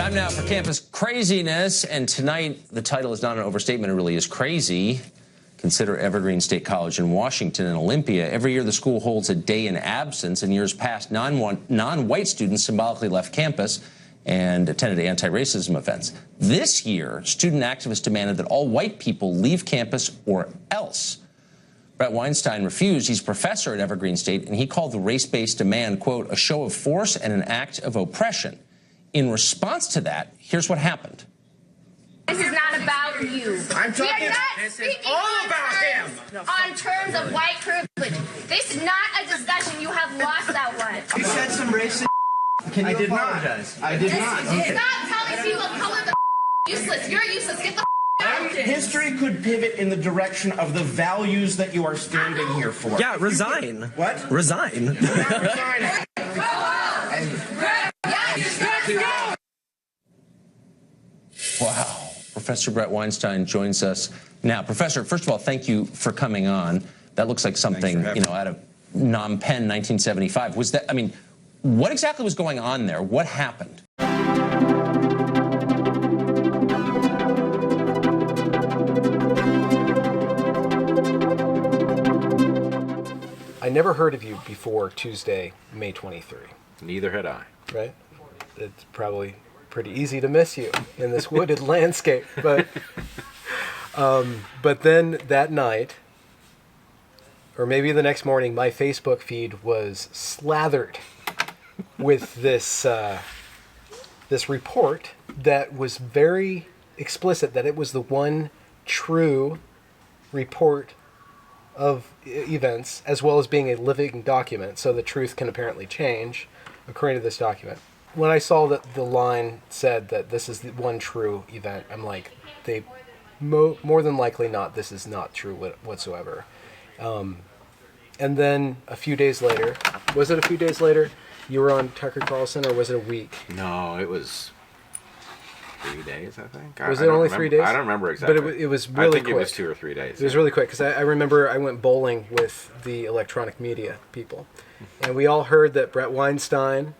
Time now for campus craziness, and tonight the title is not an overstatement, it really is crazy. Consider Evergreen State College in Washington and Olympia. Every year the school holds a day in absence. In years past, non-white students symbolically left campus and attended anti-racism events. This year, student activists demanded that all white people leave campus or else. Brett Weinstein refused. He's a professor at Evergreen State, and he called the race-based demand, quote, a show of force and an act of oppression. In response to that, here's what happened. This is not about you. I'm talking. This is all about him. On terms of white privilege. This is not a discussion. You have lost that one. You said some racist. Can you apologize? I did not. Stop telling people of color the useless. You're useless. Get the out. History could pivot in the direction of the values that you are standing here for. Yeah, resign. What? Resign. I'm not resigning. Wow. Professor Brett Weinstein joins us now. Professor, first of all, thank you for coming on. That looks like something, out of Phnom Penh, 1975. Was that, what exactly was going on there? What happened? I never heard of you before Tuesday, May 23. Neither had I. Right? It's probably pretty easy to miss you in this wooded landscape. But then that night, or maybe the next morning, my Facebook feed was slathered with this report that was very explicit that it was the one true report of events, as well as being a living document, so the truth can apparently change according to this document. When I saw that the line said that this is the one true event, I'm like, more than likely not, this is not true whatsoever. And then a few days later, was it a few days later, you were on Tucker Carlson, or was it a week? No, it was 3 days, I think. Was it only 3 days? I don't remember exactly. But it was really quick. I think it was 2 or 3 days. It was really quick, because I remember I went bowling with the electronic media people, and we all heard that Brett Weinstein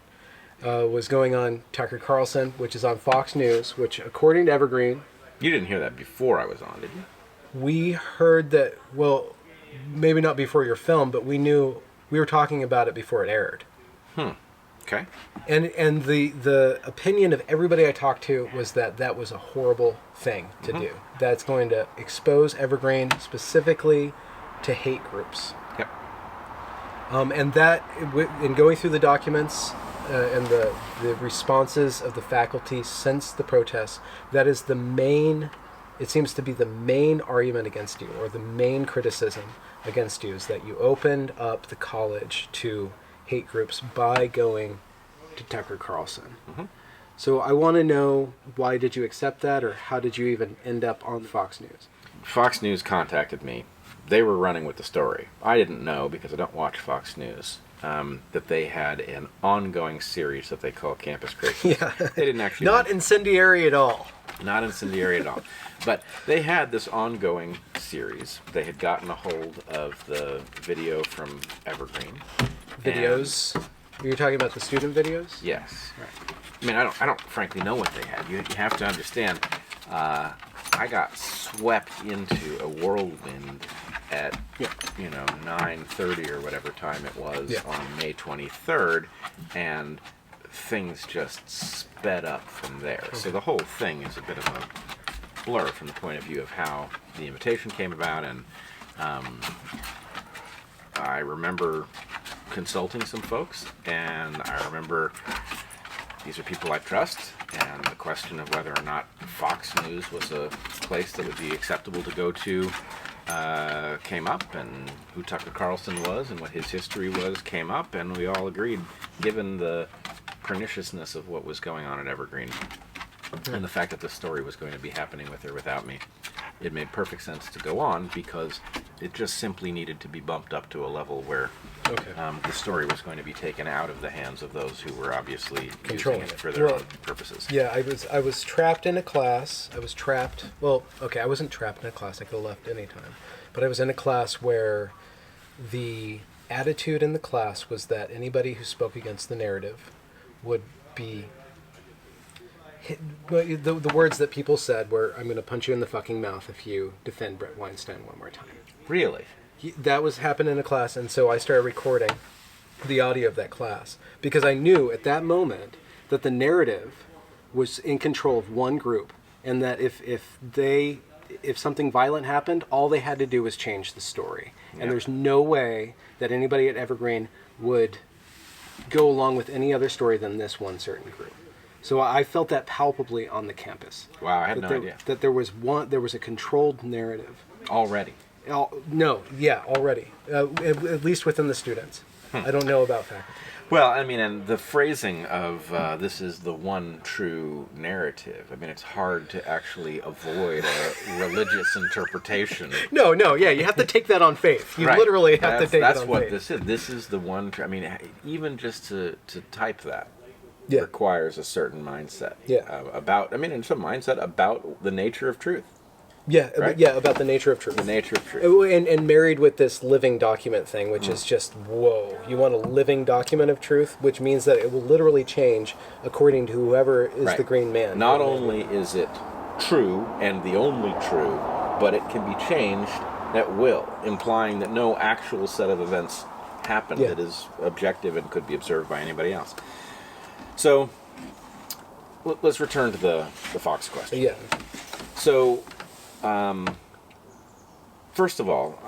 was going on Tucker Carlson, which is on Fox News, which, according to Evergreen... You didn't hear that before I was on, did you? We heard that, well, maybe not before your film, but we were talking about it before it aired. Okay. And the opinion of everybody I talked to was that was a horrible thing to do. That's going to expose Evergreen specifically to hate groups. Yep. And that, in going through the documents and the responses of the faculty since the protests, that is it seems to be the main argument against you, or the main criticism against you, is that you opened up the college to hate groups by going to Tucker Carlson. So I want to know, why did you accept that, or how did you even end up on Fox News? Fox News contacted me. They were running with the story. I didn't know, because I don't watch Fox News, that they had an ongoing series that they call Campus Crazy. Yeah. They didn't actually... Not incendiary at all. Not incendiary at all. But they had this ongoing series. They had gotten a hold of the video from Evergreen. Videos? You're talking about the student videos? Yes. Right. I don't frankly know what they had. You have to understand, I got swept into a whirlwind at 9:30 or whatever time it was on May 23rd, and things just sped up from there. So the whole thing is a bit of a blur from the point of view of how the invitation came about, and I remember consulting some folks, and I remember these are people I trust, and the question of whether or not Fox News was a place that would be acceptable to go to came up, and who Tucker Carlson was and what his history was came up, and we all agreed, given the perniciousness of what was going on at Evergreen and the fact that the story was going to be happening with or without me, it made perfect sense to go on, because it just simply needed to be bumped up to a level where the story was going to be taken out of the hands of those who were obviously using it for their own purposes. Yeah, I was trapped in a class. I wasn't trapped in a class. I could have left any time. But I was in a class where the attitude in the class was that anybody who spoke against the narrative would be the words that people said were, "I'm going to punch you in the fucking mouth if you defend Brett Weinstein one more time." Really? That was happening in a class, and so I started recording the audio of that class because I knew at that moment that the narrative was in control of one group, and that if something violent happened, all they had to do was change the story. Yeah. And there's no way that anybody at Evergreen would go along with any other story than this one certain group. So I felt that palpably on the campus. Wow, I had no idea. That there was a controlled narrative. Already? Already. At least within the students. I don't know about faculty. Well, I mean, and the phrasing of this is the one true narrative. I mean, it's hard to actually avoid a religious interpretation. No, you have to take that on faith. You Right. literally have to take it on faith. That's what this is. This is the one. I mean, even just to type that Yeah. requires a certain mindset. Yeah. It's a mindset about the nature of truth. Yeah, Right? yeah, about the nature of truth. The nature of truth. And married with this living document thing, which is just, whoa. You want a living document of truth, which means that it will literally change according to whoever is Right. the green man. Not only is it true and the only true, but it can be changed at will, implying that no actual set of events happened Yeah. that is objective and could be observed by anybody else. So, let's return to the Fox question. Yeah. So, first of all,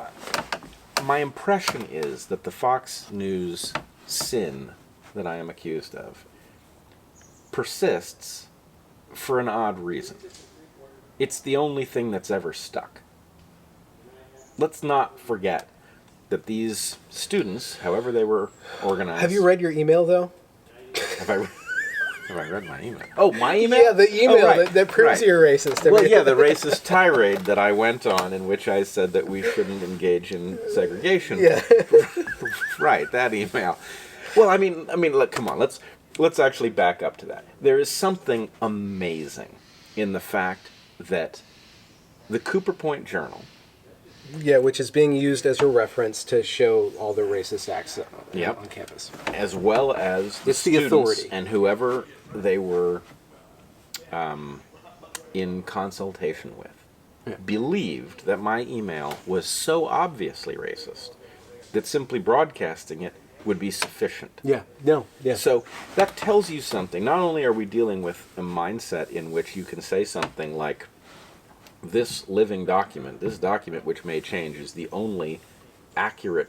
my impression is that the Fox News sin that I am accused of persists for an odd reason. It's the only thing that's ever stuck. Let's not forget that these students, however they were organized... Have you read your email, though? Have I read my email? Oh, my email? Yeah, the email right. that proves Right. you're racist. Well, yeah, the racist tirade that I went on in which I said that we shouldn't engage in segregation. Yeah. Right, that email. Well, I mean, look, come on, let's actually back up to that. There is something amazing in the fact that the Cooper Point Journal, Yeah, which is being used as a reference to show all the racist acts Yep. on campus. as well as the It's the students authority. and whoever they were in consultation with, believed that my email was so obviously racist that simply broadcasting it would be sufficient. Yeah, no, yeah. So that tells you something. Not only are we dealing with a mindset in which you can say something like, this living document, this document which may change, is the only accurate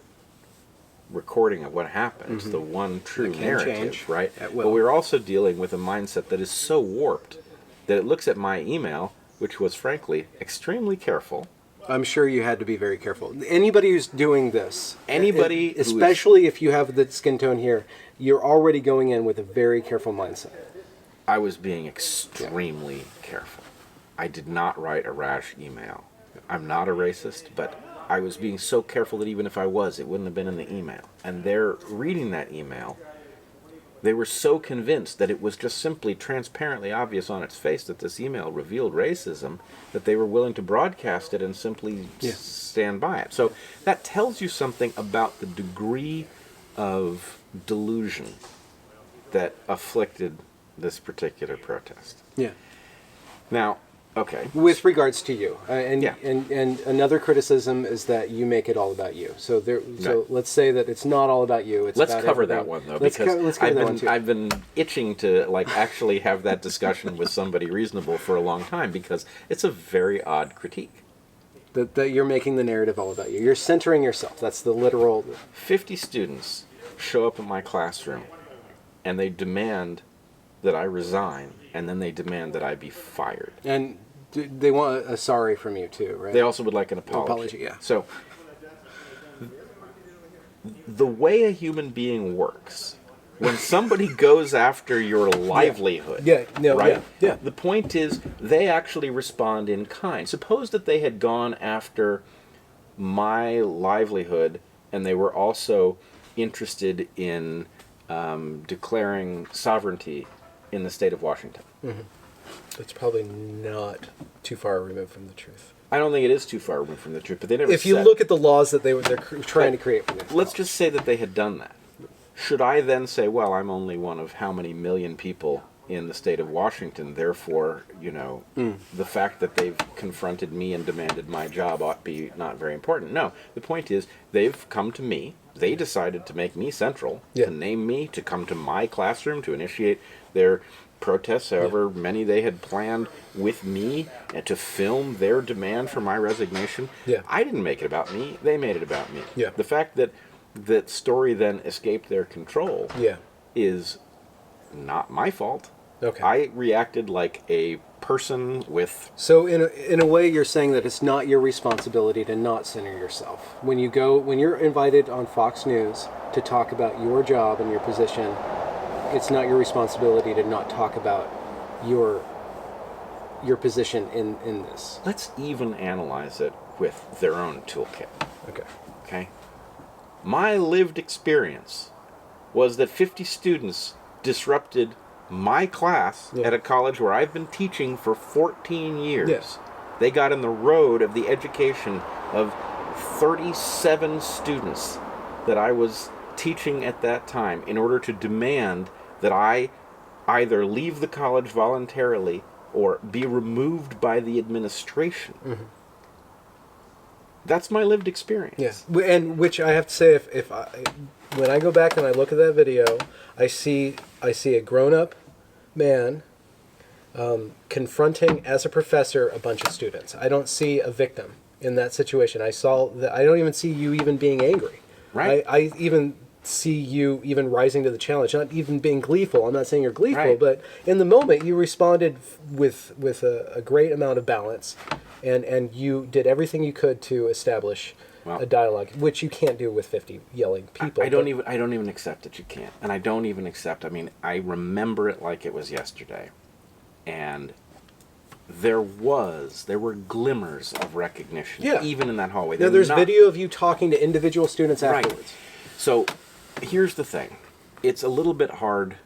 recording of what happened. It's the one true It can narrative, change right? at will. But we're also dealing with a mindset that is so warped that it looks at my email, which was frankly extremely careful. I'm sure you had to be very careful. Anybody who's doing this, Anybody who is- especially if you have the skin tone here, you're already going in with a very careful mindset. I was being extremely careful. I did not write a rash email. I'm not a racist, but I was being so careful that even if I was, it wouldn't have been in the email. And they're reading that email. They were so convinced that it was just simply transparently obvious on its face that this email revealed racism that they were willing to broadcast it and simply stand by it. So that tells you something about the degree of delusion that afflicted this particular protest. Yeah. Now, okay. With regards to you, and Yeah. and another criticism is that you make it all about you. So Right. let's say that it's not all about you. It's Let's about cover everything. that one though, Let's because let's cover that one too. I've been itching to actually have that discussion with somebody reasonable for a long time because it's a very odd critique. That you're making the narrative all about you. You're centering yourself. That's the literal. 50 students show up in my classroom and they demand that I resign, and then they demand that I be fired. And they want a sorry from you too, right? They also would like an apology. Apology, yeah. So, the way a human being works, when somebody goes after your livelihood, Yeah, no, right? yeah. The point is, they actually respond in kind. Suppose that they had gone after my livelihood, and they were also interested in declaring sovereignty in the state of Washington. It's probably not too far removed from the truth. I don't think it is too far removed from the truth, but they never If you said- look at the laws that they're trying to create for this, Let's just say that they had done that. Should I then say, well, I'm only one of how many million people in the state of Washington. Therefore, the fact that they've confronted me and demanded my job ought be not very important. No, the point is they've come to me. They decided to make me central, to name me, to come to my classroom, to initiate their protests, however many they had planned with me, and to film their demand for my resignation. I didn't make it about me. They made it about me. The fact that that story then escaped their control is not my fault. I reacted like a person with... So in a way, you're saying that it's not your responsibility to not center yourself. When you're invited on Fox News to talk about your job and your position, it's not your responsibility to not talk about your position in this. Let's even analyze it with their own toolkit. Okay. My lived experience was that 50 students disrupted my class at a college where I've been teaching for 14 years. They got in the road of the education of 37 students that I was teaching at that time in order to demand that I either leave the college voluntarily or be removed by the administration. That's my lived experience. And which I have to say, when I go back and I look at that video, I see a grown-up man confronting, as a professor, a bunch of students. I don't see a victim in that situation. I don't even see you even being angry. Right. I even see you even rising to the challenge, not even being gleeful. I'm not saying you're gleeful, but in the moment you responded with a great amount of balance, and you did everything you could to establish a dialogue, which you can't do with 50 yelling people. I don't even accept that you can't, and I don't even accept. I mean, I remember it like it was yesterday, and there were glimmers of recognition, even in that hallway. There's video of you talking to individual students afterwards. So, here's the thing: it's a little bit hard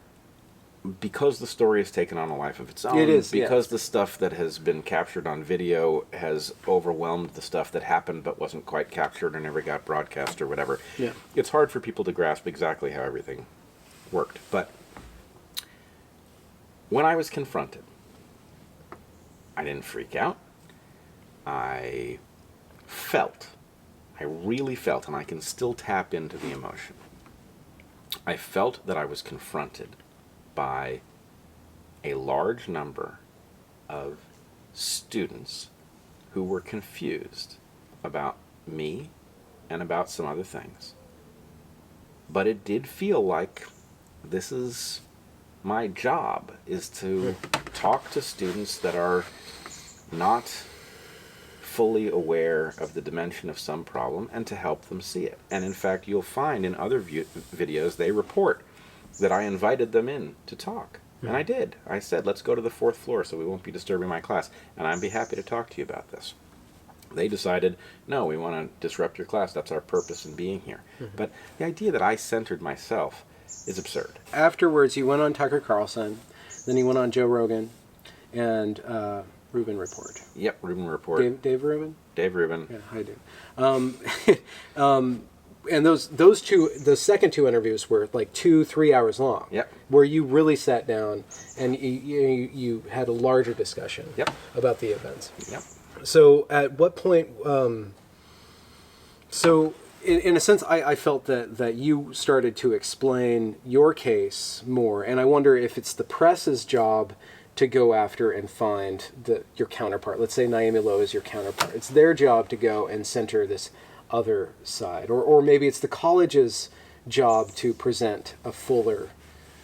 because the story has taken on a life of its own. It is, because the stuff that has been captured on video has overwhelmed the stuff that happened but wasn't quite captured or never got broadcast or whatever. It's hard for people to grasp exactly how everything worked. But when I was confronted, I didn't freak out. I really felt, and I can still tap into the emotion. I felt that I was confronted by a large number of students who were confused about me and about some other things. But it did feel like this is my job, is to talk to students that are not fully aware of the dimension of some problem and to help them see it. And in fact, you'll find in other videos they report that I invited them in to talk. And I did. I said, let's go to the 4th floor so we won't be disturbing my class, and I'd be happy to talk to you about this. They decided, no, we want to disrupt your class. That's our purpose in being here. But the idea that I centered myself is absurd. Afterwards, you went on Tucker Carlson, then you went on Joe Rogan, and Rubin Report. Yep, Rubin Report. Dave Rubin? Dave Rubin. Yeah, I do. And those second two interviews were like 2-3 hours long. Yep. Where you really sat down and you had a larger discussion. About the events. Yep. So at what point? So in a sense, I felt that you started to explain your case more, and I wonder if it's the press's job to go after and find your counterpart. Let's say Naomi Lowe is your counterpart. It's their job to go and center this other side, or maybe it's the college's job to present a fuller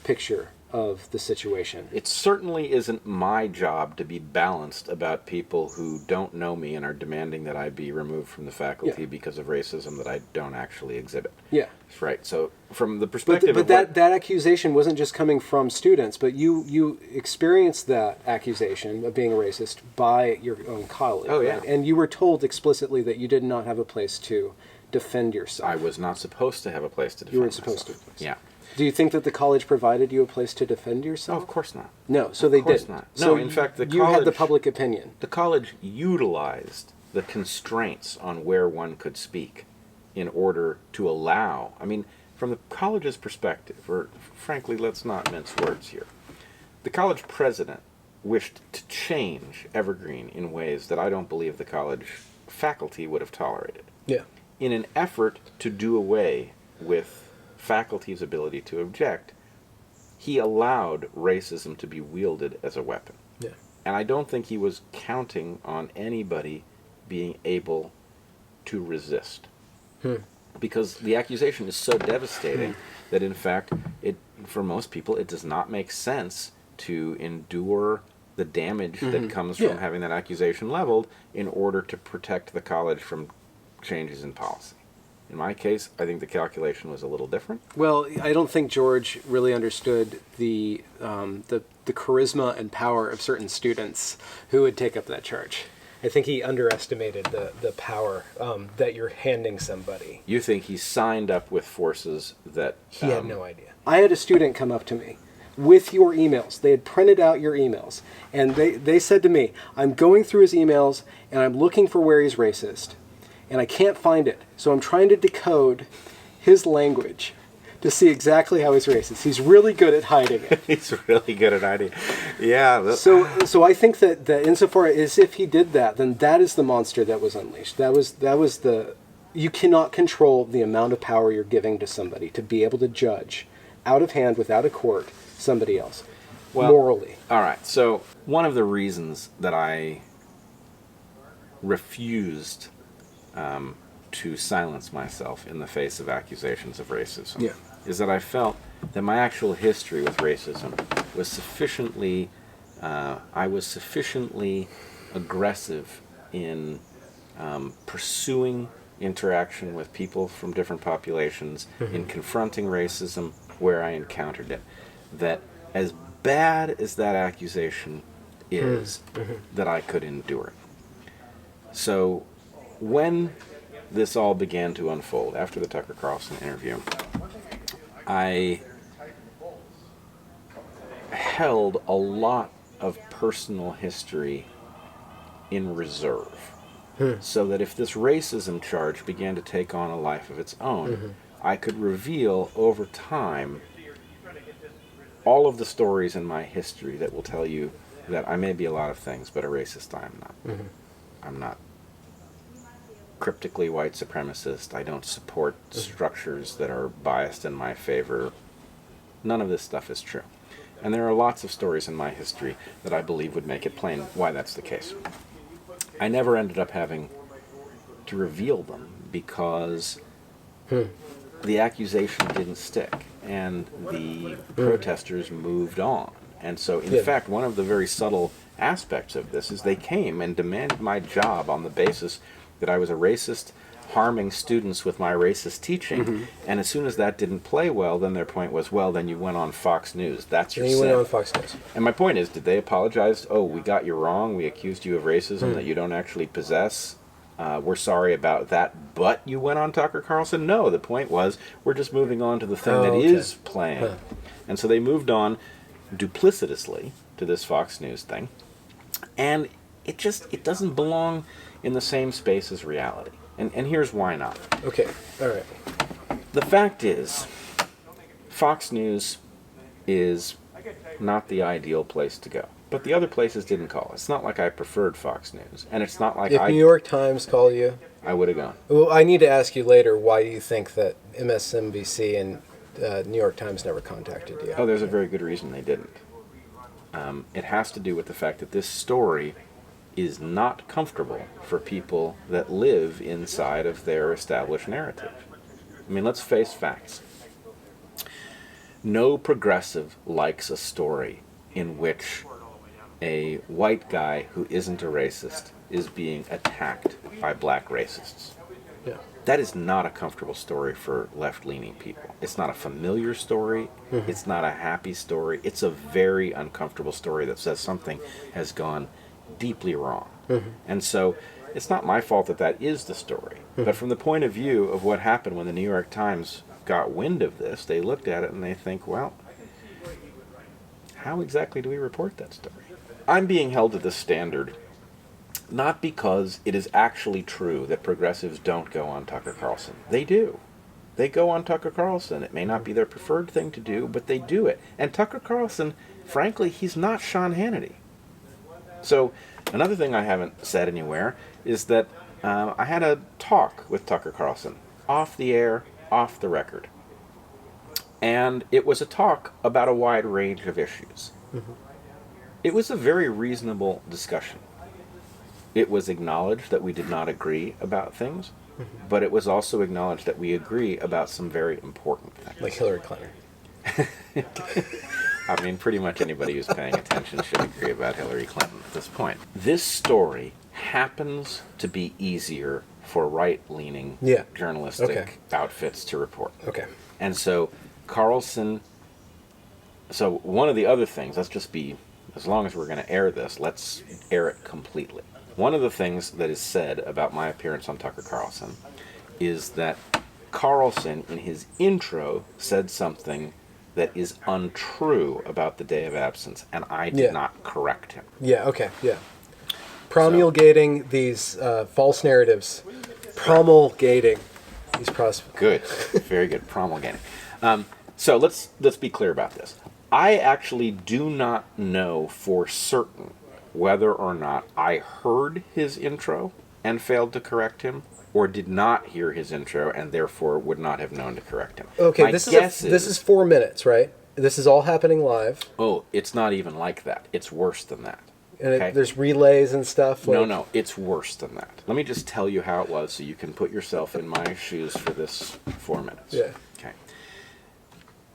picture of the situation. It certainly isn't my job to be balanced about people who don't know me and are demanding that I be removed from the faculty because of racism that I don't actually exhibit. Yeah. Right. So from the perspective but that accusation wasn't just coming from students, but you experienced that accusation of being a racist by your own colleague. Oh, yeah. Right? And you were told explicitly that you did not have a place to defend yourself. I was not supposed to have a place to defend You weren't supposed myself. to. Yeah. Do you think that the college provided you a place to defend yourself? No, of course not. No, so they didn't. Of course not. No, in fact, you had the public opinion. The college utilized the constraints on where one could speak in order to allow, I mean, from the college's perspective, or frankly, let's not mince words here, the college president wished to change Evergreen in ways that I don't believe the college faculty would have tolerated. Yeah. In an effort to do away with faculty's ability to object, he allowed racism to be wielded as a weapon. Yeah. And I don't think he was counting on anybody being able to resist. Because the accusation is so devastating that, in fact, for most people, it does not make sense to endure the damage that comes from having that accusation leveled in order to protect the college from changes in policy. In my case, I think the calculation was a little different. Well, I don't think George really understood the charisma and power of certain students who would take up that charge. I think he underestimated the power that you're handing somebody. You think he signed up with forces that... He had no idea. I had a student come up to me with your emails. They had printed out your emails. And they said to me, I'm going through his emails and I'm looking for where he's racist. And I can't find it. So I'm trying to decode his language to see exactly how he's racist. He's really good at hiding it. He's really good at hiding. Yeah. So I think that insofar as if he did that, then that is the monster that was unleashed. That was the... You cannot control the amount of power you're giving to somebody to be able to judge out of hand without a court somebody else morally. All right. So one of the reasons that I refused to silence myself in the face of accusations of racism is that I felt that my actual history with racism was sufficiently, I was sufficiently aggressive in pursuing interaction with people from different populations, in confronting racism where I encountered it, that as bad as that accusation is, that I could endure it. So when this all began to unfold after the Tucker Carlson interview, I held a lot of personal history in reserve, so that if this racism charge began to take on a life of its own, I could reveal over time all of the stories in my history that will tell you that I may be a lot of things, but a racist I am not. I'm not cryptically white supremacist. I don't support structures that are biased in my favor. None of this stuff is true. And there are lots of stories in my history that I believe would make it plain why that's the case. I never ended up having to reveal them because the accusation didn't stick and the protesters moved on. And so, in fact, one of the very subtle aspects of this is they came and demanded my job on the basis that I was a racist, harming students with my racist teaching. And as soon as that didn't play well, then their point was, well, then you went on Fox News. That's your sin. You went on Fox News. And my point is, did they apologize? Oh, we got you wrong. We accused you of racism that you don't actually possess. We're sorry about that, but you went on Tucker Carlson? No, the point was, we're just moving on to the thing that is playing. And so they moved on duplicitously to this Fox News thing. And it doesn't belong in the same space as reality. And here's why not. Okay, all right. The fact is, Fox News is not the ideal place to go. But the other places didn't call. It's not like I preferred Fox News. And it's not like if New York Times called you, I would have gone. Well, I need to ask you later why you think that MSNBC and New York Times never contacted you. Oh, there's a very good reason they didn't. It has to do with the fact that this story is not comfortable for people that live inside of their established narrative. I mean, let's face facts. No progressive likes a story in which a white guy who isn't a racist is being attacked by black racists. Yeah. That is not a comfortable story for left-leaning people. It's not a familiar story. It's not a happy story. It's a very uncomfortable story that says something has gone deeply wrong. And so it's not my fault that that is the story. But from the point of view of what happened when the New York Times got wind of this, they looked at it and they think, well, how exactly do we report that story? I'm being held to this standard not because it is actually true that progressives don't go on Tucker Carlson. They do. They go on Tucker Carlson. It may not be their preferred thing to do, but they do it. And Tucker Carlson frankly, he's not Sean Hannity. So another thing I haven't said anywhere is that I had a talk with Tucker Carlson, off the air, off the record. And it was a talk about a wide range of issues. Mm-hmm. It was a very reasonable discussion. It was acknowledged that we did not agree about things, mm-hmm. but it was also acknowledged that we agree about some very important things. Like Hillary Clinton. I mean, pretty much anybody who's paying attention should agree about Hillary Clinton at this point. This story happens to be easier for right-leaning journalistic outfits to report. Okay. And so Carlson, so one of the other things, let's just be, as long as we're going to air this, let's air it completely. One of the things that is said about my appearance on Tucker Carlson is that Carlson, in his intro, said something that is untrue about the day of absence, and I did not correct him. Yeah, okay, yeah. Promulgating these false narratives. Promulgating these Good, very good, promulgating. So let's be clear about this. I actually do not know for certain whether or not I heard his intro and failed to correct him, or did not hear his intro and therefore would not have known to correct him. Okay, this is 4 minutes, right? This is all happening live. Oh, it's not even like that. It's worse than that. And there's relays and stuff? No, it's worse than that. Let me just tell you how it was so you can put yourself in my shoes for this 4 minutes. Yeah. Okay.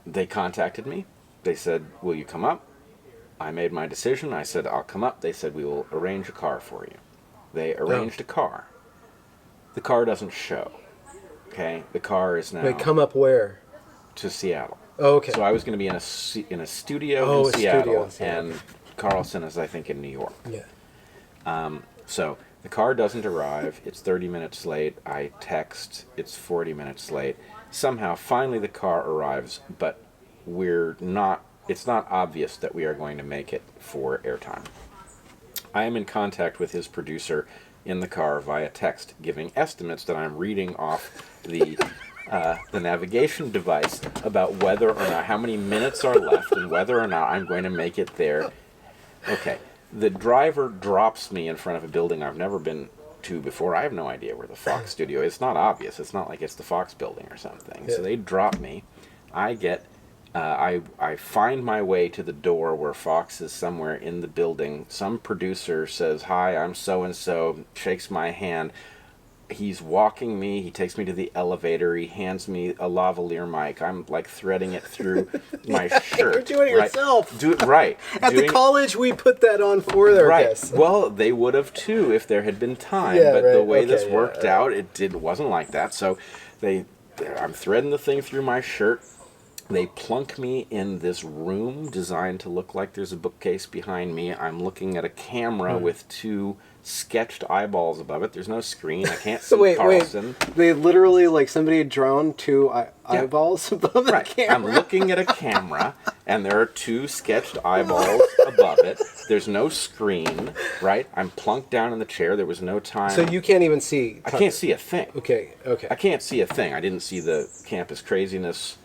They contacted me. They said, will you come up? I made my decision. I said, I'll come up. They said, we will arrange a car for you. They arranged a car. The car doesn't show. Okay? The car is now... Wait, come up where? To Seattle. Oh, okay. So I was going to be in a studio in Seattle, and okay. Carlson is, I think, in New York. Yeah. So the car doesn't arrive. It's 30 minutes late. I text. It's 40 minutes late. Somehow, finally, the car arrives, but it's not obvious that we are going to make it for airtime. I am in contact with his producer in the car via text, giving estimates that I'm reading off the navigation device about whether or not, how many minutes are left and whether or not I'm going to make it there. Okay, the driver drops me in front of a building I've never been to before. I have no idea where the Fox studio is. It's not obvious. It's not like it's the Fox building or something. Yeah. So they drop me. I get... I find my way to the door where Fox is somewhere in the building. Some producer says, hi, I'm so-and-so, shakes my hand. He's walking me. He takes me to the elevator. He hands me a lavalier mic. I'm like threading it through my shirt. You're doing it yourself. Right. At the college, we put that on for their guests. Well, they would have too if there had been time. Yeah, but the way this worked out, it wasn't like that. So I'm threading the thing through my shirt. They plunk me in this room designed to look like there's a bookcase behind me. I'm looking at a camera with two sketched eyeballs above it. There's no screen. I can't see Carlson. Wait. They literally, like, somebody had drawn two eyeballs above the camera? I'm looking at a camera, and there are two sketched eyeballs above it. There's no screen, right? I'm plunked down in the chair. There was no time. So you can't even see... I can't see a thing. Okay. I can't see a thing. I didn't see the Campus Craziness...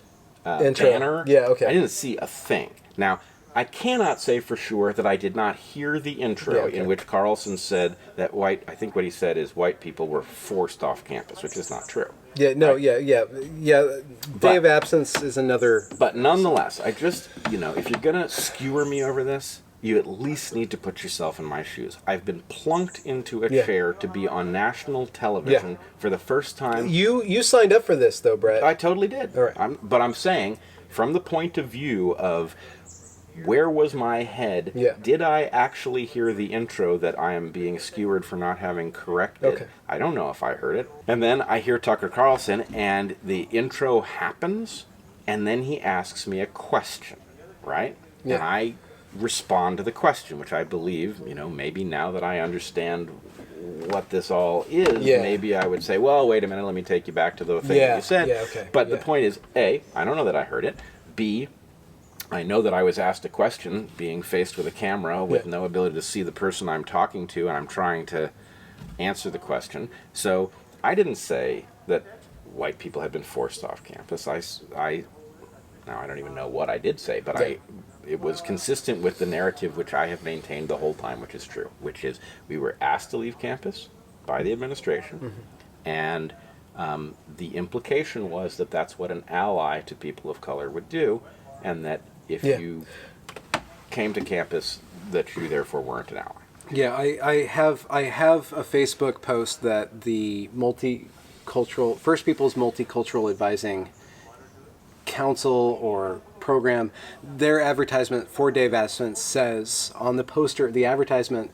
banner. Yeah, okay. I didn't see a thing. Now, I cannot say for sure that I did not hear the intro in which Carlson said that I think what he said is white people were forced off campus, which is not true. Yeah, no, right? Day of absence is another... But nonetheless, I just, if you're going to skewer me over this, you at least need to put yourself in my shoes. I've been plunked into a chair to be on national television for the first time. You signed up for this, though, Brett. I totally did. All right. But I'm saying, from the point of view of where was my head, did I actually hear the intro that I am being skewered for not having corrected? Okay. I don't know if I heard it. And then I hear Tucker Carlson, and the intro happens, and then he asks me a question, right? Yeah. And I respond to the question, which I believe, maybe now that I understand what this all is, maybe I would say, well, wait a minute, let me take you back to the thing that you said. Yeah, okay. But the point is, A, I don't know that I heard it. B, I know that I was asked a question, being faced with a camera with no ability to see the person I'm talking to, and I'm trying to answer the question. So I didn't say that white people had been forced off campus. Now I don't even know what I did say, but it was consistent with the narrative which I have maintained the whole time, which is true, which is we were asked to leave campus by the administration, and the implication was that that's what an ally to people of color would do, and that if you came to campus, that you therefore weren't an ally. Yeah, I have a Facebook post that the First Peoples Multicultural Advising Council or program, their advertisement, 4-day advertisement says on the poster, the advertisement,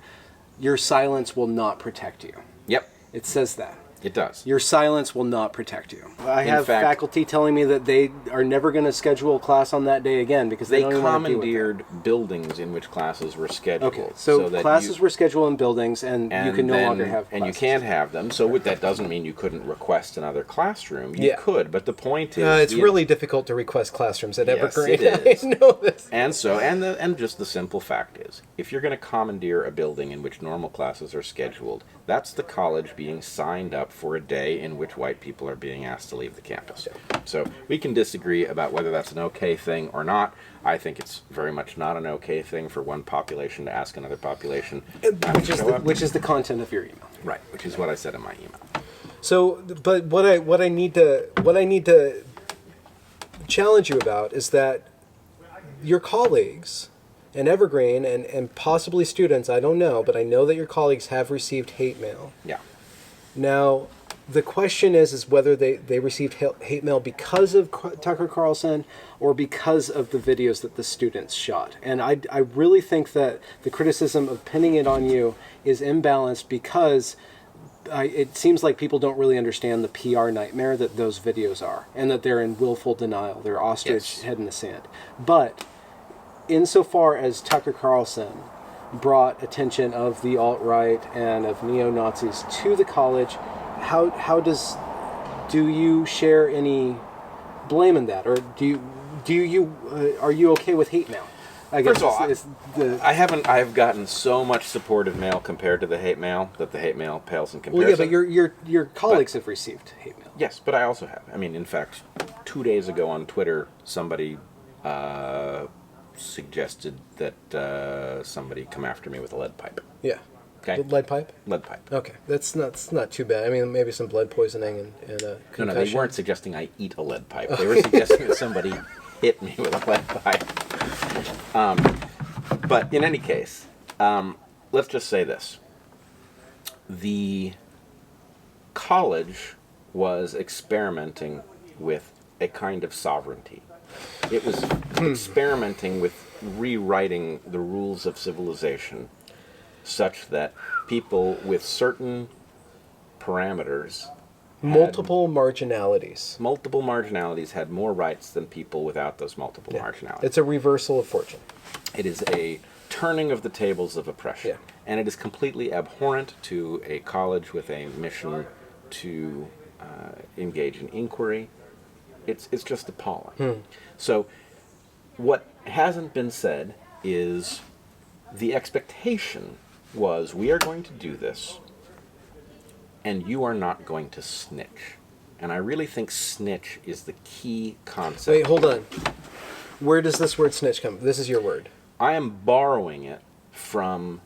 your silence will not protect you. Yep, It says that. it does. Your silence will not protect you. I In have fact, faculty telling me that they are never going to schedule a class on that day again because they They don't even want to deal with that. commandeered buildings in which classes were scheduled. Okay, so that classes you- were scheduled in buildings, and you can no then- longer have and you classes. can't have them. So that doesn't mean you couldn't request another classroom. You Yeah. could, but the point is, It's really difficult to request classrooms at Yes, Evergreen. it is. I know this. And so, and just the simple fact is, if you're going to commandeer a building in which normal classes are scheduled, that's the college being signed up for a day in which white people are being asked to leave the campus. So we can disagree about whether that's an okay thing or not. I think it's very much not an okay thing for one population to ask another population not to show up. Which is the content of your email. Right, which is what I said in my email. So, but what I need to challenge you about is that your colleagues in Evergreen and possibly students, I don't know, but I know that your colleagues have received hate mail. Yeah. Now, the question is whether they received hate mail because of Tucker Carlson or because of the videos that the students shot. And I really think that the criticism of pinning it on you is imbalanced because it seems like people don't really understand the PR nightmare that those videos are, and that they're in willful denial. They're ostrich head in the sand. But insofar as Tucker Carlson brought attention of the alt-right and of neo-Nazis to the college, do you share any blame in that, or are you okay with hate mail? I guess First of all, I have gotten so much supportive mail compared to the hate mail that the hate mail pales in comparison. Well, yeah, but your colleagues have received hate mail. Yes, but I also have. I mean, in fact, 2 days ago on Twitter, somebody suggested that somebody come after me with a lead pipe. Yeah. Okay. Lead pipe? Lead pipe. Okay, that's not too bad. I mean, maybe some blood poisoning and concussion. No, they weren't suggesting I eat a lead pipe. They were suggesting that somebody hit me with a lead pipe. But in any case, let's just say this. The college was experimenting with a kind of sovereignty. It was experimenting with rewriting the rules of civilization such that people with certain parameters, multiple marginalities had more rights than people without those multiple marginalities. It's a reversal of fortune. It is a turning of the tables of oppression. Yeah. And it is completely abhorrent to a college with a mission to engage in inquiry. It's just appalling. So what hasn't been said is the expectation was we are going to do this and you are not going to snitch. And I really think snitch is the key concept. Wait, hold on. Where does this word snitch come from? This is your word. I am borrowing it from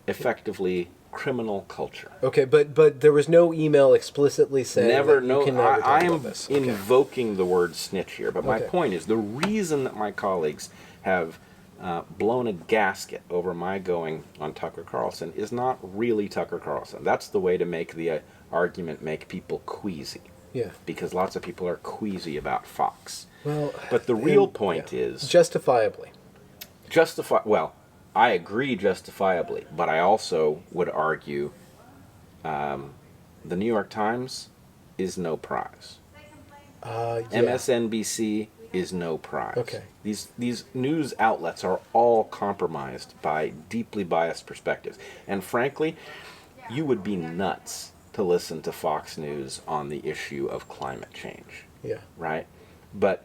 effectively criminal culture. Okay, but there was no email explicitly saying Never, that no. you can never talk I am about this. invoking the word snitch here, but my Okay. point is the reason that my colleagues have blown a gasket over my going on Tucker Carlson is not really Tucker Carlson. That's the way to make the argument make people queasy. Yeah. Because lots of people are queasy about Fox. Well, But the real point is justifiably. well, I agree justifiably, but I also would argue the New York Times is no prize. Yeah. MSNBC is no prize. Okay. These news outlets are all compromised by deeply biased perspectives. And frankly, you would be nuts to listen to Fox News on the issue of climate change. Yeah. Right? But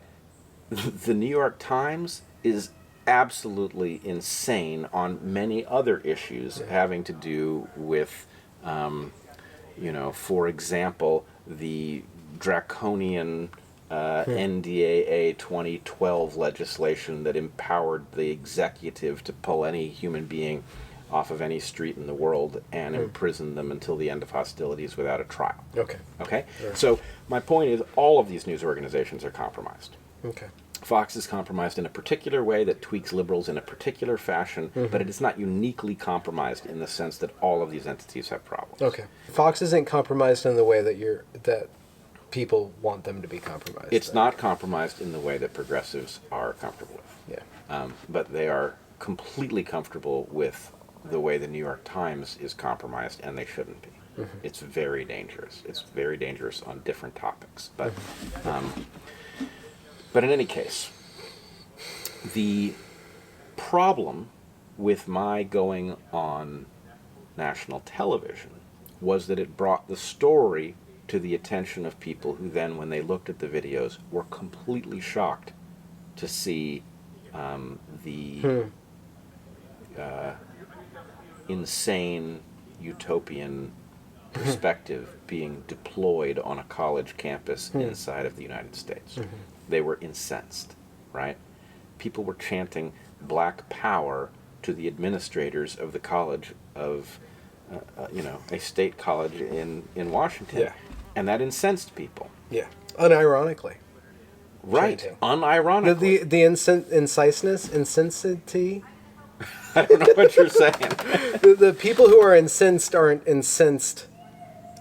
the New York Times is absolutely insane on many other issues having to do with, for example, the draconian NDAA 2012 legislation that empowered the executive to pull any human being off of any street in the world and imprison them until the end of hostilities without a trial. Okay. Okay? Sure. So my point is all of these news organizations are compromised. Okay. Fox is compromised in a particular way that tweaks liberals in a particular fashion, but it is not uniquely compromised in the sense that all of these entities have problems. Okay. Fox isn't compromised in the way that people want them to be compromised. It's then. not compromised in the way that progressives are comfortable with. Yeah. But they are completely comfortable with the way the New York Times is compromised, and they shouldn't be. It's very dangerous. It's very dangerous on different topics. But in any case, the problem with my going on national television was that it brought the story to the attention of people who then, when they looked at the videos, were completely shocked to see the insane utopian perspective being deployed on a college campus inside of the United States. They were incensed, right? People were chanting Black Power to the administrators of the college of, a state college in Washington. Yeah. And that incensed people. Yeah. Unironically. Right. Chanting. Unironically. The inciseness, insensity. I don't know what you're saying. The people who are incensed aren't incensed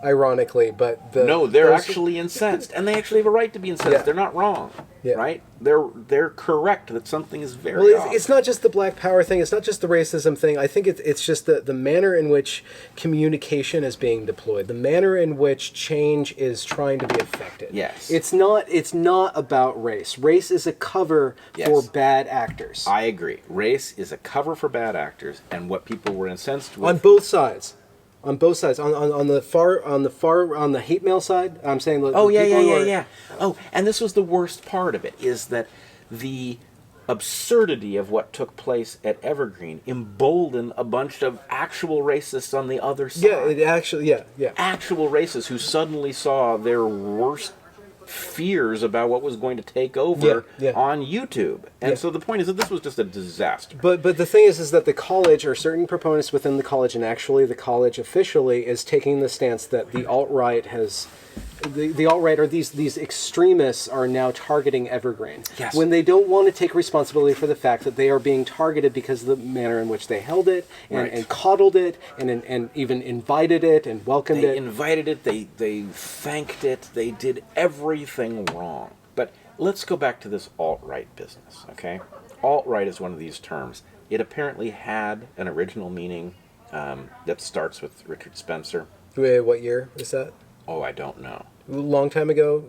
ironically, but No, they're actually incensed, and they actually have a right to be incensed. Yeah. They're not wrong, Yeah. right? They're correct that something is very Well, off. it's not just the Black Power thing. It's not just the racism thing. I think it's just the manner in which communication is being deployed, the manner in which change is trying to be affected. Yes. It's not about race. Race is a cover Yes. for bad actors I agree. Race is a cover for bad actors, and what people were incensed with. on both sides. On both sides, on the hate mail side, I'm saying. Oh, yeah. Oh, and this was the worst part of it, is that the absurdity of what took place at Evergreen emboldened a bunch of actual racists on the other side. Yeah, it actually, yeah. Actual racists who suddenly saw their worst fears about what was going to take over Yeah. on YouTube. And Yeah. so the point is that this was just a disaster. But the thing is that the college, or certain proponents within the college, and actually the college officially, is taking the stance that the alt-right has, the alt-right, or these extremists are now targeting Evergreen. Yes. When they don't want to take responsibility for the fact that they are being targeted because of the manner in which they held it, and, Right. and coddled it, and even invited it, and welcomed They it. invited it, they thanked it, they did everything wrong. But let's go back to this alt-right business, okay? Alt-right is one of these terms. It apparently had an original meaning that starts with Richard Spencer. What year is that? Oh, I don't know. A long time ago?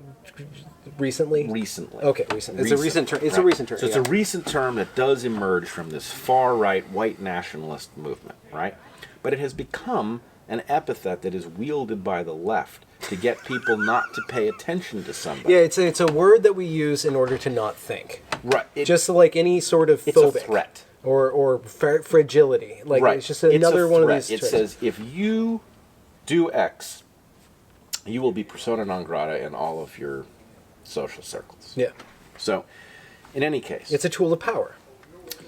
Recently? Recently. Okay, recent. It's a recent term. It's a right. recent term. So it's yeah. a recent term that does emerge from this far-right white nationalist movement, right? But it has become an epithet that is wielded by the left to get people not to pay attention to somebody. Yeah, it's a word that we use in order to not think. Right. Just like any sort of It's a phobic threat. or fragility. Like Right. it's just another It's a one of threat. these. It traits. says if you do X, you will be persona non grata in all of your social circles. Yeah, So, in any case, it's a tool of power.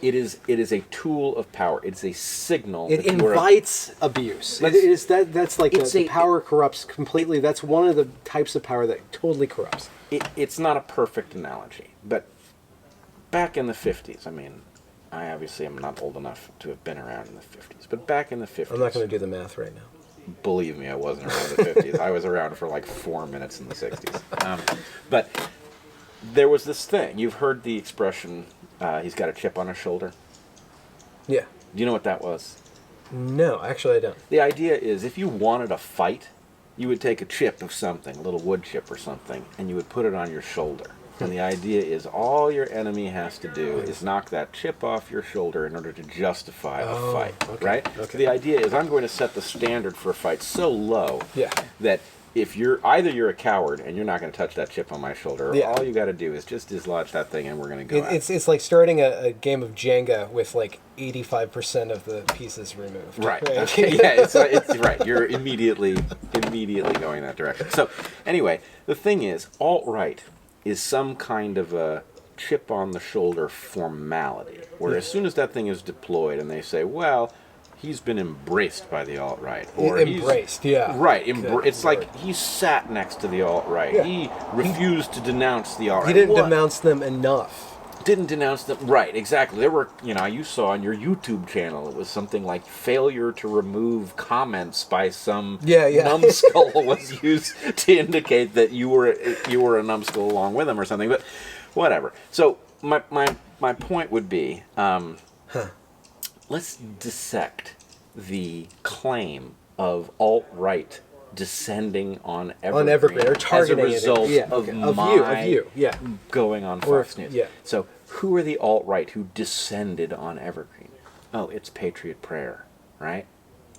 it is a tool of power. It's a signal. It that you are- invites abuse. It is that's like It's the a- power corrupts completely. That's one of the types of power that totally corrupts. It's not a perfect analogy, but back in the 50s, I mean, I obviously am not old enough to have been around in the 50s, but back in the 50s, I'm not going to do the math right now. believe me, I wasn't around in the 50s. I was around for like 4 minutes in the 60s. But there was this thing. You've heard the expression, he's got a chip on his shoulder. Yeah. Do you know what that was? No, actually, I don't. The idea is if you wanted a fight, you would take a chip of something, a little wood chip or something, and you would put it on your shoulder. And the idea is all your enemy has to do is knock that chip off your shoulder in order to justify a fight, right? okay. So the idea is I'm going to set the standard for a fight so low Yeah. that if you're a coward and you're not going to touch that chip on my shoulder, Yeah. all you got to do is just dislodge that thing and we're going to go at it. It's like starting a game of Jenga with like 85% of the pieces removed. Right. Okay. Yeah. It's right. You're immediately going that direction. So, anyway, the thing is, alt-right is some kind of a chip on the shoulder formality, where as soon as that thing is deployed and they say, well, he's been embraced by the alt-right. Or Embraced, yeah. Right. It's Lord. like he sat next to the alt-right. Yeah. He refused to denounce the alt-right. He didn't What? denounce them enough. Didn't denounce them. Right, exactly. There were, you saw on your YouTube channel, it was something like failure to remove comments by some numbskull was used to indicate that you were a numbskull along with him or something. But whatever. So my point would be, let's dissect the claim of alt-right descending on Evergreen, or targeting as a result it. of you. Yeah. going on Fox News. Yeah. So who are the alt-right who descended on Evergreen? Oh, it's Patriot Prayer, right?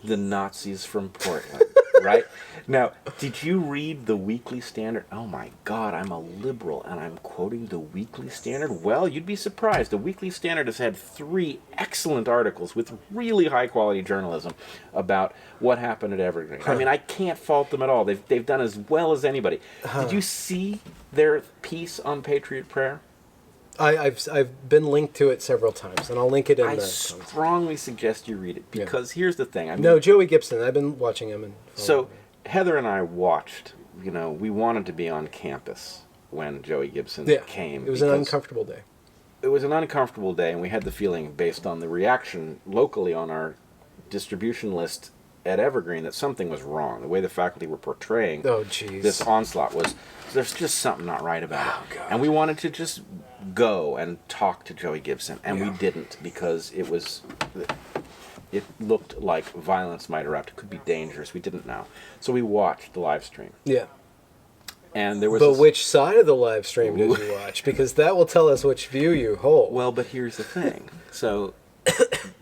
The Nazis from Portland, right? Now, did you read the Weekly Standard? Oh my God, I'm a liberal and I'm quoting the Weekly Standard? Well, you'd be surprised. The Weekly Standard has had 3 excellent articles with really high-quality journalism about what happened at Evergreen. I mean, I can't fault them at all. They've done as well as anybody. Did you see their piece on Patriot Prayer? I've been linked to it several times, and I'll link it in I the strongly suggest you read it, because here's the thing. I mean, No, Joey Gibson. I've been watching him. So Heather and I watched, we wanted to be on campus when Joey Gibson came. It was an uncomfortable day. It was an uncomfortable day, and we had the feeling, based on the reaction locally on our distribution list at Evergreen, that something was wrong. The way the faculty were portraying this onslaught was, there's just something not right about it. And we wanted to just go and talk to Joey Gibson, and we didn't, because it looked like violence might erupt. It could be dangerous. We didn't know. So we watched the live stream. Yeah. And there was which side of the live stream did you watch? Because that will tell us which view you hold. Well, but here's the thing. So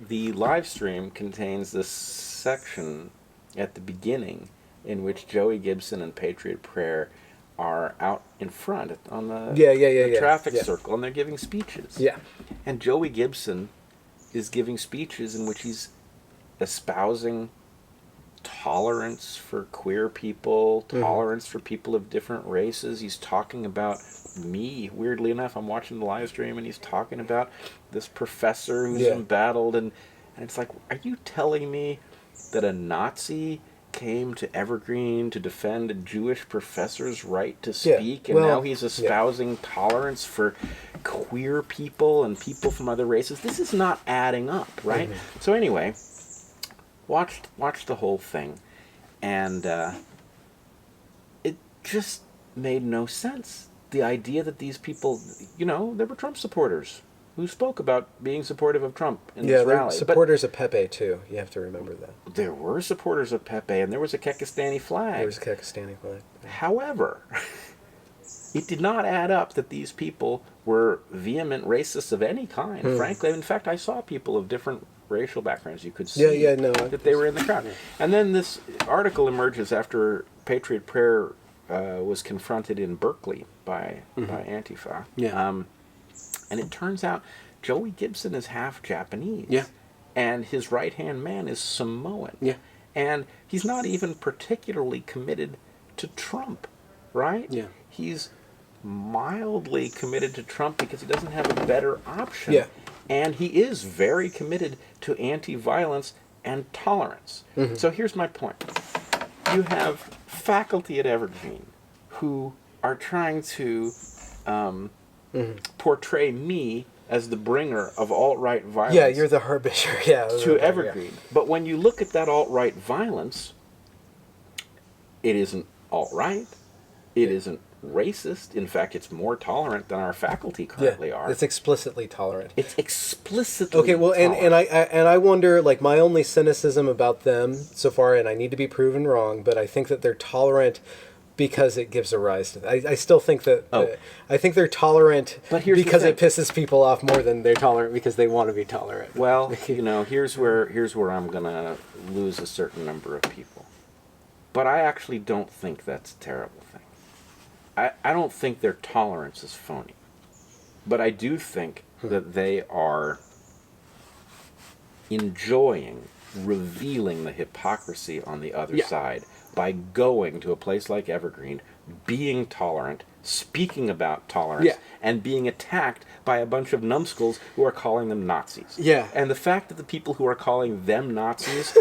the live stream contains this section at the beginning in which Joey Gibson and Patriot Prayer are out in front on the traffic circle, and they're giving speeches. Yeah. And Joey Gibson is giving speeches in which he's espousing tolerance for queer people, tolerance for people of different races. He's talking about me. Weirdly enough, I'm watching the live stream, and he's talking about this professor who's embattled, and it's like, are you telling me that a Nazi came to Evergreen to defend a Jewish professor's right to speak, and now he's espousing tolerance for queer people and people from other races? This is not adding up, right? So anyway, watched the whole thing, and it just made no sense. The idea that these people, they were Trump supporters who spoke about being supportive of Trump in this rally. Supporters of Pepe, too. You have to remember that. There were supporters of Pepe, and there was a Kekistani flag. There was a Kekistani flag. However, it did not add up that these people were vehement racists of any kind, frankly. In fact, I saw people of different racial backgrounds. You could see that they were in the crowd. And then this article emerges after Patriot Prayer was confronted in Berkeley by Antifa. And it turns out Joey Gibson is half Japanese. Yeah. And his right-hand man is Samoan. Yeah. And he's not even particularly committed to Trump, right? Yeah. He's mildly committed to Trump because he doesn't have a better option. Yeah. And he is very committed to anti-violence and tolerance. So here's my point. You have faculty at Evergreen who are trying to portray me as the bringer of alt-right violence. Yeah, you're the harbinger. To Evergreen. Yeah. But when you look at that alt-right violence, it isn't alt-right. It isn't racist. In fact, it's more tolerant than our faculty currently are. It's explicitly tolerant. It's explicitly tolerant. and I wonder, like, my only cynicism about them so far, and I need to be proven wrong, but I think that they're tolerant because it gives a rise to that. I still think that I think they're tolerant because it pisses people off more than they're tolerant because they want to be tolerant. Well, here's where I'm gonna lose a certain number of people. But I actually don't think that's a terrible thing. I don't think their tolerance is phony. But I do think that they are enjoying revealing the hypocrisy on the other side by going to a place like Evergreen, being tolerant, speaking about tolerance Yeah. and being attacked by a bunch of numbskulls who are calling them Nazis. Yeah. And the fact that the people who are calling them Nazis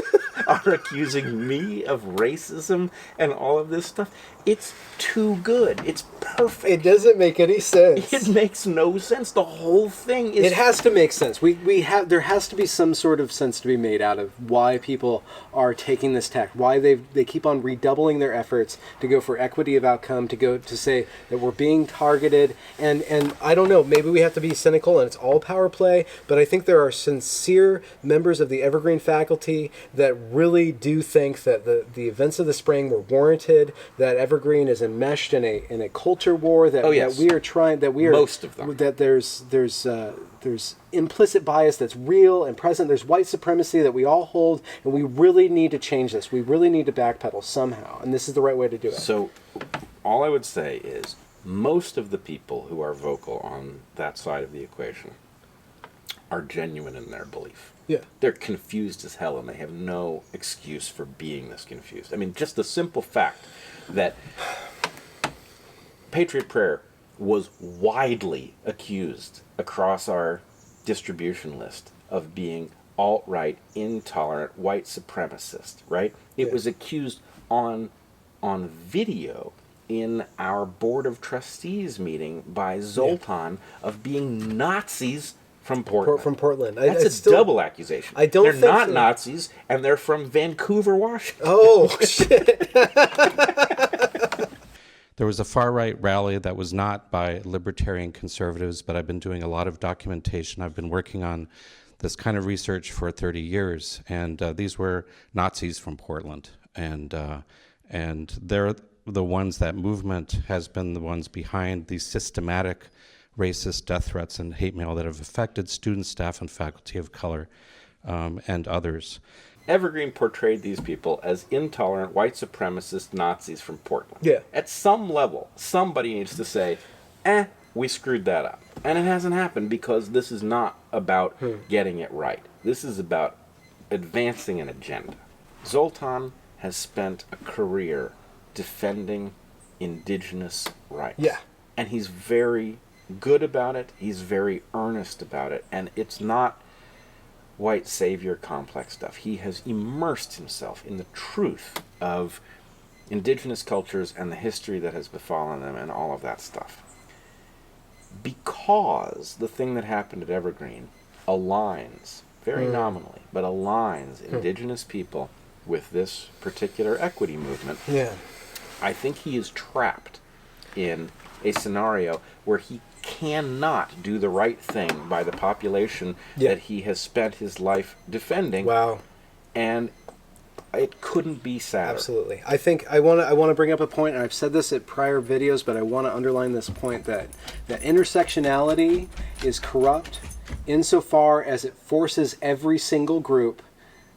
are accusing me of racism and all of this stuff, it's too good. It's perfect. It doesn't make any sense. It makes no sense. The whole thing is... It has to make sense. There has to be some sort of sense to be made out of why people are taking this tack, why they keep on redoubling their efforts to go for equity of outcome, to say that we're being targeted, and I don't know, maybe we have to be cynical and it's all power play, but I think there are sincere members of the Evergreen faculty that really do think that the events of the spring were warranted, that Evergreen is enmeshed in a culture war, that we are trying, that we are most of them, that there's implicit bias that's real and present. There's white supremacy that we all hold, and we really need to change this. We really need to backpedal somehow, and this is the right way to do it. So, all I would say is most of the people who are vocal on that side of the equation are genuine in their belief. Yeah. They're confused as hell, and they have no excuse for being this confused. I mean, just the simple fact that Patriot Prayer was widely accused across our distribution list of being alt-right, intolerant, white supremacist, right? It was accused on video in our Board of Trustees meeting by Zoltan of being Nazis from Portland. From Portland. That's a double accusation. I don't they're think not so. Nazis, and they're from Vancouver, Washington. Oh, shit. There was a far-right rally that was not by libertarian conservatives, but I've been doing a lot of documentation. I've been working on this kind of research for 30 years, and these were Nazis from Portland, and they're the ones, that movement has been the ones behind these systematic racist death threats and hate mail that have affected students, staff, and faculty of color, and others. Evergreen portrayed these people as intolerant, white supremacist Nazis from Portland. Yeah. At some level, somebody needs to say, we screwed that up. And it hasn't happened because this is not about getting it right. This is about advancing an agenda. Zoltan has spent a career defending indigenous rights. Yeah. And he's very good about it. He's very earnest about it. And it's not white savior complex stuff. He has immersed himself in the truth of indigenous cultures and the history that has befallen them and all of that stuff. Because the thing that happened at Evergreen aligns, very nominally, but aligns indigenous people with this particular equity movement, Yeah. I think he is trapped in a scenario where he cannot do the right thing by the population that he has spent his life defending. Wow. And it couldn't be sadder. Absolutely. I think I want to bring up a point, and I've said this at prior videos, but I want to underline this point that intersectionality is corrupt insofar as it forces every single group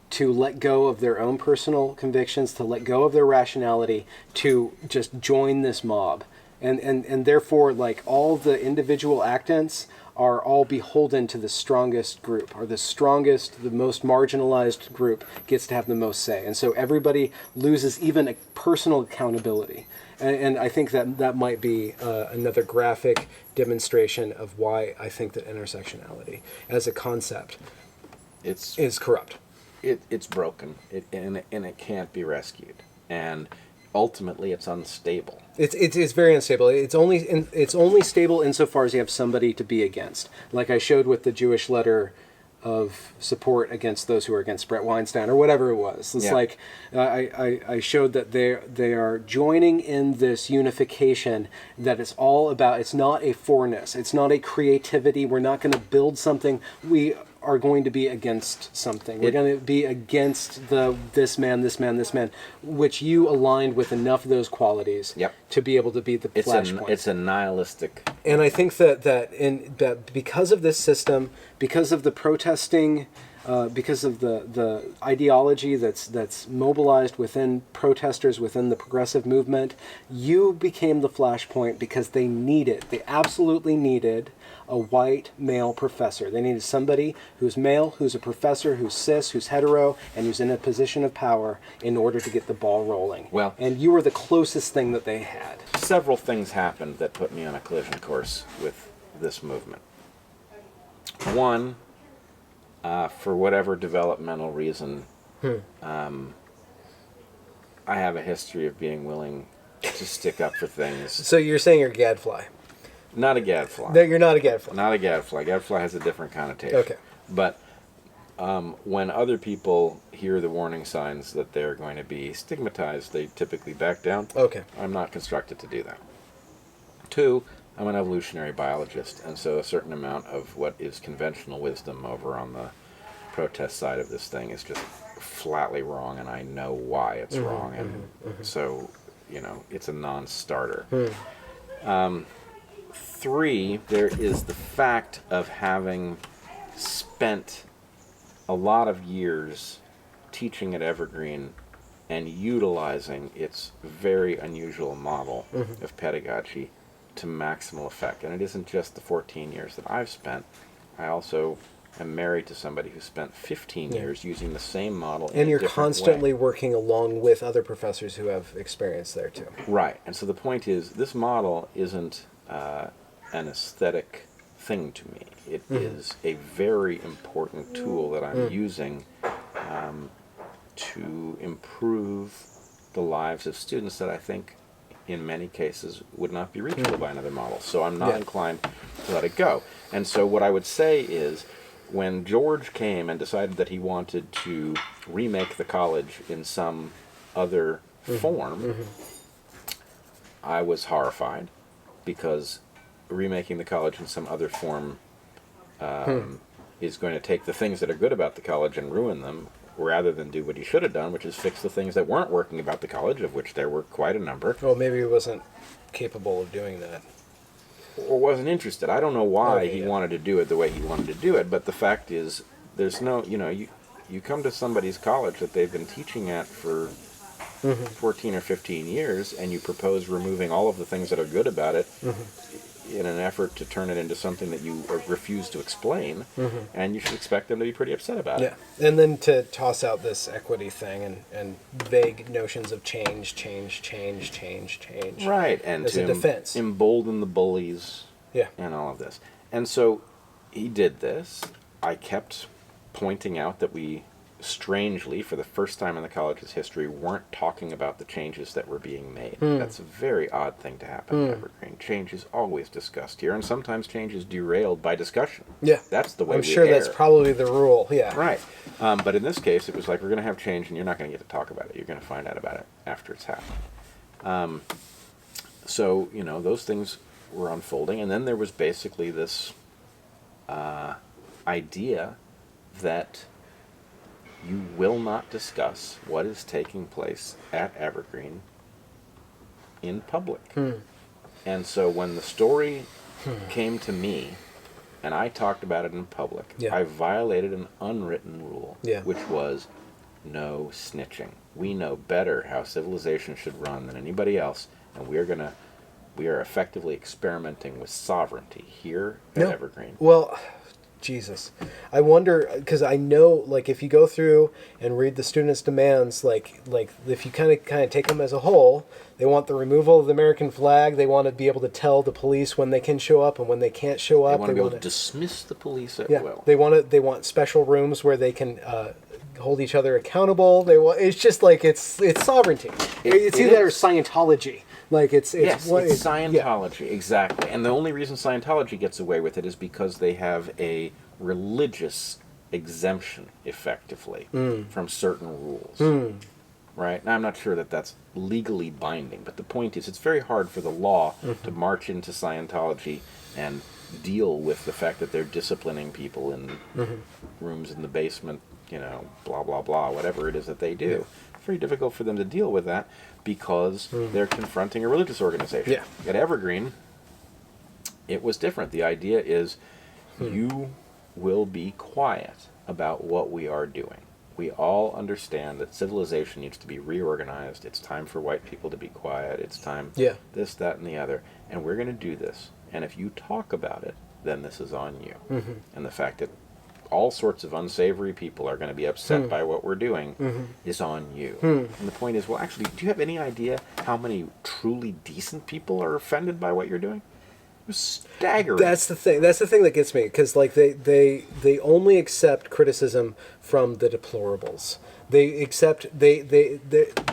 to let go of their own personal convictions, to let go of their rationality, to just join this mob. And therefore, like, all the individual actants are all beholden to the strongest group, or the strongest, the most marginalized group gets to have the most say. And so everybody loses even a personal accountability. And I think that might be another graphic demonstration of why I think that intersectionality as a concept is corrupt. It's broken, and it can't be rescued. And ultimately, it's unstable. It's very unstable. It's only stable insofar as you have somebody to be against. Like I showed with the Jewish letter of support against those who are against Brett Weinstein or whatever it was. It's like I showed that they are joining in this unification, that it's all about. It's not a forness. It's not a creativity. We're not going to build something. We are going to be against something. We're going to be against this man, which you aligned with enough of those qualities to be able to be the flashpoint. It's a nihilistic. And I think that because of this system, because of the protesting because of the ideology that's mobilized within protesters within the progressive movement. You became the flashpoint because they absolutely needed a white male professor. They needed somebody who's male, who's a professor, who's cis, who's hetero, and who's in a position of power in order to get the ball rolling. Well, and you were the closest thing that they had. Several things happened that put me on a collision course with this movement. One, for whatever developmental reason, I have a history of being willing to stick up for things. So you're saying you're a gadfly? Not a gadfly. No, you're not a gadfly. Not a gadfly. Gadfly has a different connotation. Okay. But when other people hear the warning signs that they're going to be stigmatized, they typically back down. Okay. I'm not constructed to do that. Two, I'm an evolutionary biologist, and so a certain amount of what is conventional wisdom over on the protest side of this thing is just flatly wrong, and I know why it's wrong, and so, it's a non-starter. Three, there is the fact of having spent a lot of years teaching at Evergreen and utilizing its very unusual model of pedagogy to maximal effect. And it isn't just the 14 years that I've spent. I also am married to somebody who spent 15 years using the same model in And a you're different constantly way. working along with other professors who have experience there too. Right. And so the point is, this model isn't an aesthetic thing to me. It is a very important tool that I'm using to improve the lives of students that I think in many cases would not be reachable by another model. So I'm not inclined to let it go. And so what I would say is, when George came and decided that he wanted to remake the college in some other form, I was horrified, because remaking the college in some other form is going to take the things that are good about the college and ruin them, rather than do what he should have done, which is fix the things that weren't working about the college, of which there were quite a number. Well, maybe he wasn't capable of doing that. Or wasn't interested. I don't know why he wanted to do it the way he wanted to do it, but the fact is, there's no, you come to somebody's college that they've been teaching at for 14 or 15 years, and you propose removing all of the things that are good about it in an effort to turn it into something that you refuse to explain, and you should expect them to be pretty upset about it. Yeah, and then to toss out this equity thing and vague notions of change. Right, and as a defense. Embolden the bullies, Yeah. and all of this. And so he did this. I kept pointing out that we, strangely, for the first time in the college's history, weren't talking about the changes that were being made. That's a very odd thing to happen at Evergreen. Change is always discussed here, and sometimes change is derailed by discussion. Yeah. That's the way I'm we sure err. that's probably the rule, yeah. Right. But in this case, it was like, we're going to have change, and you're not going to get to talk about it. You're going to find out about it after it's happened. So, those things were unfolding, and then there was basically this idea that you will not discuss what is taking place at Evergreen in public. And so when the story came to me, and I talked about it in public, I violated an unwritten rule, which was no snitching. We know better how civilization should run than anybody else, and we are effectively experimenting with sovereignty here at Evergreen. Well, Jesus. I wonder, because I know, like, if you go through and read the students' demands, like if you kind of take them as a whole, they want the removal of the American flag. They want to be able to tell the police when they can show up and when they can't show up. They want to be able to dismiss the police at will. They want special rooms where they can hold each other accountable. It's just like it's sovereignty. It's either Scientology. Like it's Scientology, exactly. And the only reason Scientology gets away with it is because they have a religious exemption, effectively, from certain rules. Right? Now, I'm not sure that that's legally binding, but the point is, it's very hard for the law to march into Scientology and deal with the fact that they're disciplining people in rooms in the basement, blah, blah, blah, whatever it is that they do. It's very difficult for them to deal with that, because they're confronting a religious organization. Yeah. At Evergreen, it was different. The idea is you will be quiet about what we are doing. We all understand that civilization needs to be reorganized. It's time for white people to be quiet. It's time this, that, and the other. And we're going to do this. And if you talk about it, then this is on you. And the fact that all sorts of unsavory people are going to be upset by what we're doing is on you. And the point is, well, actually, do you have any idea how many truly decent people are offended by what you're doing? It's staggering. That's the thing. That's the thing that gets me, because like they only accept criticism from the deplorables. They accept they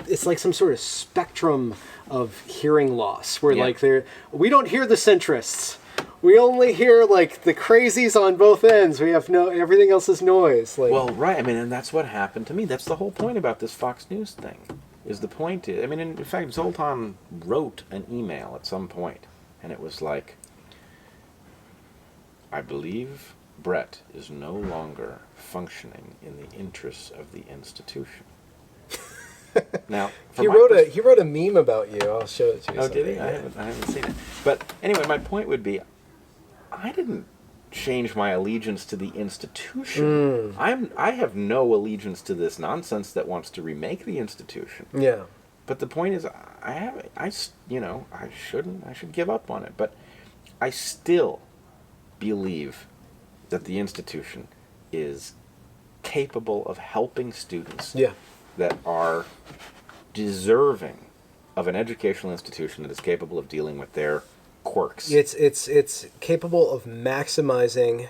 it's like some sort of spectrum of hearing loss, where like we don't hear the centrists. We only hear like the crazies on both ends. We have everything else is noise. Like, well, right. I mean, and that's what happened to me. That's the whole point about this Fox News thing. Is the point? I mean, in fact, Zoltan wrote an email at some point, and it was like, I believe Brett is no longer functioning in the interests of the institution. Now, he wrote a meme about you. I'll show it to you. Oh, did he? I haven't seen it. But anyway, my point would be, I didn't change my allegiance to the institution. I have no allegiance to this nonsense that wants to remake the institution. Yeah. But the point is, I should give up on it. But I still believe that the institution is capable of helping students that are deserving of an educational institution that is capable of dealing with their quirks. It's capable of maximizing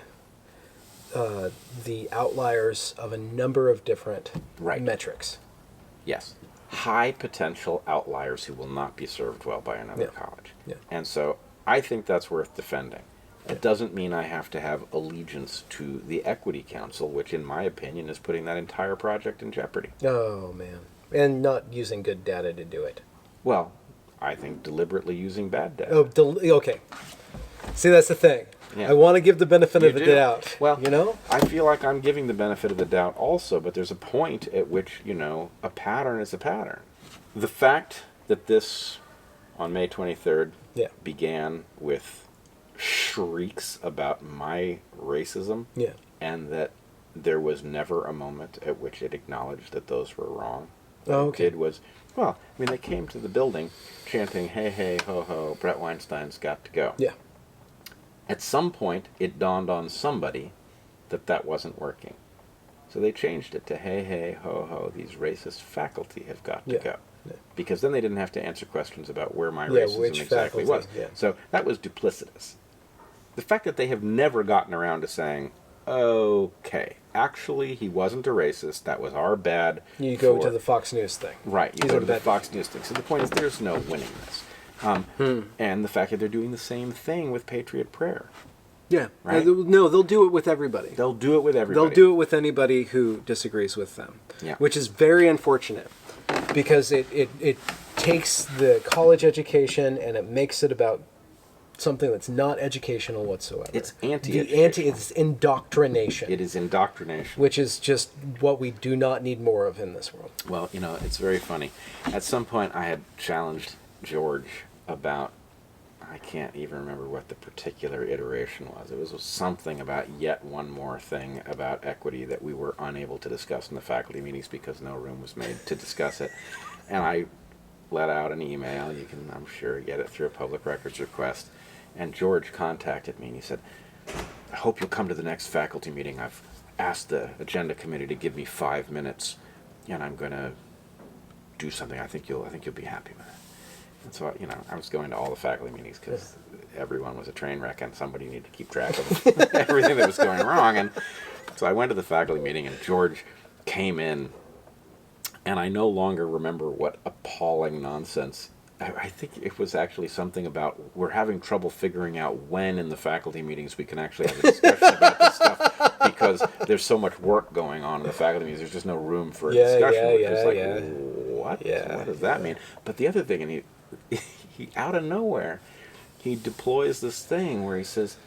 the outliers of a number of different metrics. Yes. High potential outliers who will not be served well by another college. Yeah. And so I think that's worth defending. It doesn't mean I have to have allegiance to the Equity Council, which in my opinion is putting that entire project in jeopardy. Oh, man. And not using good data to do it. Well, I think deliberately using bad data. Oh, okay. See, that's the thing. Yeah. I want to give the benefit of the doubt. Well, you know? I feel like I'm giving the benefit of the doubt also, but there's a point at which, a pattern is a pattern. The fact that this, on May 23rd, began with shrieks about my racism, and that there was never a moment at which it acknowledged that those were wrong. Oh, okay. It did was, well, I mean, they came to the building chanting, hey, hey, ho, ho, Brett Weinstein's got to go. Yeah. At some point, it dawned on somebody that wasn't working. So they changed it to, hey, hey, ho, ho, these racist faculty have got to go. Yeah. Because then they didn't have to answer questions about where my racism exactly was. Yeah. So that was duplicitous. The fact that they have never gotten around to saying, okay, actually, he wasn't a racist. That was our bad. You go to the Fox News thing. Right, you go to the Fox News thing. So the point is, there's no winning this. And the fact that they're doing the same thing with Patriot Prayer. Yeah. Right? No, they'll do it with everybody. They'll do it with everybody. They'll do it with anybody who disagrees with them. Yeah. Which is very unfortunate, because it takes the college education and it makes it about something that's not educational whatsoever. It's anti-educational. It's indoctrination. It is indoctrination. Which is just what we do not need more of in this world. Well, it's very funny. At some point, I had challenged George about, I can't even remember what the particular iteration was. It was something about yet one more thing about equity that we were unable to discuss in the faculty meetings because no room was made to discuss it. And I let out an email. You can, I'm sure, get it through a public records request. And George contacted me and he said, I hope you'll come to the next faculty meeting. I've asked the agenda committee to give me 5 minutes, and I'm going to do something. I think you'll be happy with it. And so, I was going to all the faculty meetings because everyone was a train wreck and somebody needed to keep track of everything that was going wrong. And so I went to the faculty meeting, and George came in, and I no longer remember what appalling nonsense. I think it was actually something about we're having trouble figuring out when in the faculty meetings we can actually have a discussion about this stuff because there's so much work going on in the faculty meetings. There's just no room for a discussion. What? What does that mean? But the other thing, and he out of nowhere, he deploys this thing where he says,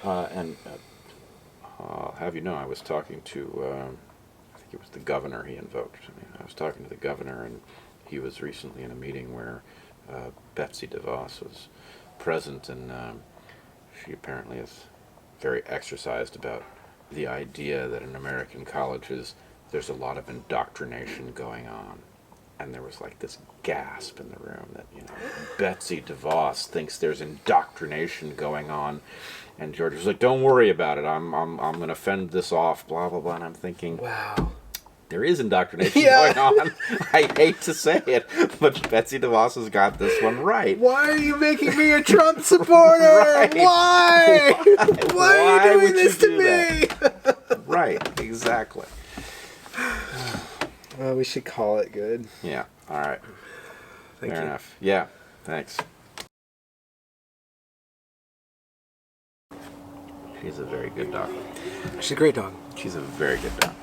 I'll have you know, I was talking to, I think it was the governor he invoked. I was talking to the governor, and he was recently in a meeting where Betsy DeVos was present, and she apparently is very exercised about the idea that in American colleges there's a lot of indoctrination going on. And there was like this gasp in the room that, Betsy DeVos thinks there's indoctrination going on. And George was like, don't worry about it. I'm going to fend this off, blah, blah, blah. And I'm thinking, Wow. there is indoctrination going on. I hate to say it, but Betsy DeVos has got this one right. Why are you making me a Trump supporter? Right. Why? Why are you doing this to me? Right, exactly. Well, we should call it good. Yeah, all right. Thank Fair you. enough. Yeah, thanks. She's a very good dog. She's a great dog. She's a very good dog.